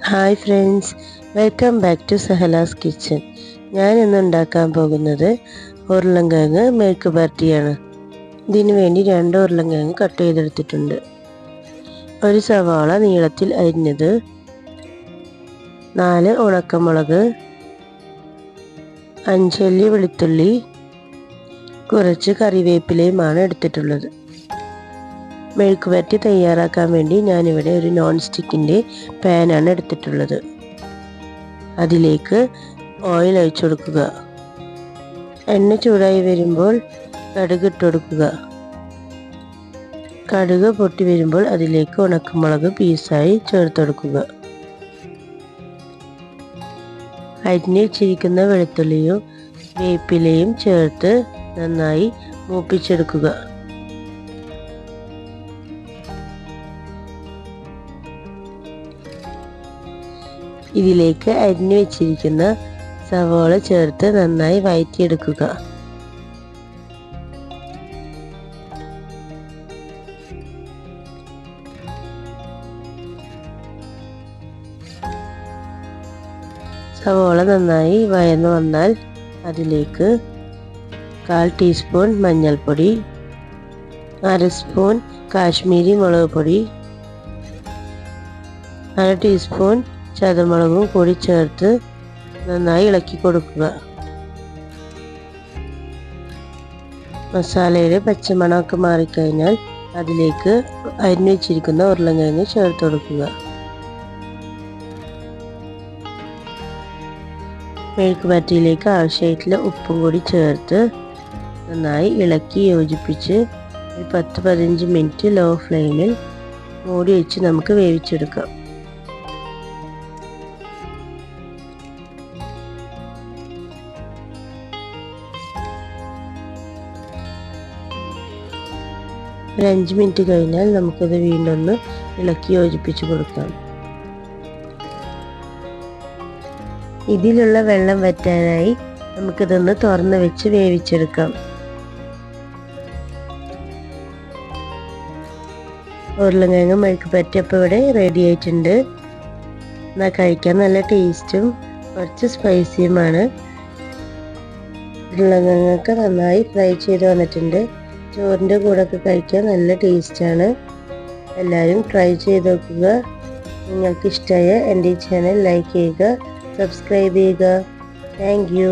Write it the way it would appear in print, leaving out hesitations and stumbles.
Hi friends, welcome back to Sahla's kitchen. ഞാൻ ഇന്ന് ഉണ്ടാക്കാൻ പോകുന്നത് ഉരുളൻകിഴങ്ങ് മെഴുക്ക് പുരട്ടിയാണ്. ഇതിനു വേണ്ടി 2 ഉരുളൻകിഴങ്ങ് കട്ട് ചെയ്തെടുത്തിട്ടുണ്ട്. ഒരു സവാള നീളത്തിൽ അരിഞ്ഞത്, 4 ഉണക്കമുളക്, 5 അല്ലി വെളുത്തുള്ളി, കുറച്ച് കറിവേപ്പിലയുമാണ് എടുത്തിട്ടുള്ളത്. മെഴുക്ക് പുരട്ടി തയ്യാറാക്കാൻ വേണ്ടി ഞാനിവിടെ ഒരു നോൺ സ്റ്റിക്കിൻ്റെ പാനാണ് എടുത്തിട്ടുള്ളത്. അതിലേക്ക് ഓയിൽ ഒഴിച്ചു കൊടുക്കുക. എണ്ണ ചൂടായി വരുമ്പോൾ കടുക് ഇട്ട് കൊടുക്കുക. കടുക് പൊട്ടി വരുമ്പോൾ അതിലേക്ക് ഉണക്കമുളക് പീസായി ചേർത്ത് കൊടുക്കുക. അരിഞ്ഞ് വെച്ചിരിക്കുന്ന വെളുത്തുള്ളിയും വേപ്പിലയും ചേർത്ത് നന്നായി മൂപ്പിച്ചെടുക്കുക. ഇതിലേക്ക് അരിഞ്ഞു വെച്ചിരിക്കുന്ന സവാള ചേർത്ത് നന്നായി വഴറ്റിയെടുക്കുക. സവാള നന്നായി വഴന്നു വന്നാൽ അതിലേക്ക് 1/4 ടീസ്പൂൺ മഞ്ഞൾപ്പൊടി, 1/2 സ്പൂൺ കാശ്മീരി മുളക് പൊടി, 1/2 ടീസ്പൂൺ ചതമുളകും കൂടി ചേർത്ത് നന്നായി ഇളക്കി കൊടുക്കുക. മസാലയുടെ പച്ചമണമൊക്കെ മാറിക്കഴിഞ്ഞാൽ അതിലേക്ക് അരിഞ്ഞു വെച്ചിരിക്കുന്ന ഉരുളൻകിഴങ്ങ് ചേർത്ത് കൊടുക്കുക. മെഴുക്ക് പുരട്ടിയിലേക്ക് ആവശ്യമായിട്ടുള്ള ഉപ്പും കൂടി ചേർത്ത് നന്നായി ഇളക്കി യോജിപ്പിച്ച് ഒരു 10-15 മിനിറ്റ് ലോ ഫ്ലെയിമിൽ മൂടി വെച്ച് നമുക്ക് വേവിച്ചെടുക്കാം. ഒരു 5 മിനിറ്റ് കഴിഞ്ഞാൽ നമുക്കത് വീണ്ടും ഒന്ന് ഇളക്കി യോജിപ്പിച്ച് കൊടുക്കാം. ഇതിലുള്ള വെള്ളം വറ്റാനായി നമുക്കിതൊന്ന് തുറന്ന് വെച്ച് വേവിച്ചെടുക്കാം. ഉരുളൻകിഴങ്ങ് മെഴുക്ക് പുരട്ടി അപ്പോൾ ഇവിടെ റെഡി ആയിട്ടുണ്ട്. എന്നാൽ കഴിക്കാൻ നല്ല ടേസ്റ്റും കുറച്ച് സ്പൈസിയുമാണ്. ഉരുളൻകിഴങ്ങൊക്കെ നന്നായി ഫ്രൈ ചെയ്ത് വന്നിട്ടുണ്ട്. ചോറിൻ്റെ കൂടെയൊക്കെ കഴിക്കാൻ നല്ല ടേസ്റ്റാണ്. എല്ലാവരും ട്രൈ ചെയ്ത് നോക്കുക. നിങ്ങൾക്ക് ഇഷ്ടമായ എൻ്റെ ഈ ചാനൽ ലൈക്ക് ചെയ്യുക, സബ്സ്ക്രൈബ് ചെയ്യുക. Thank you.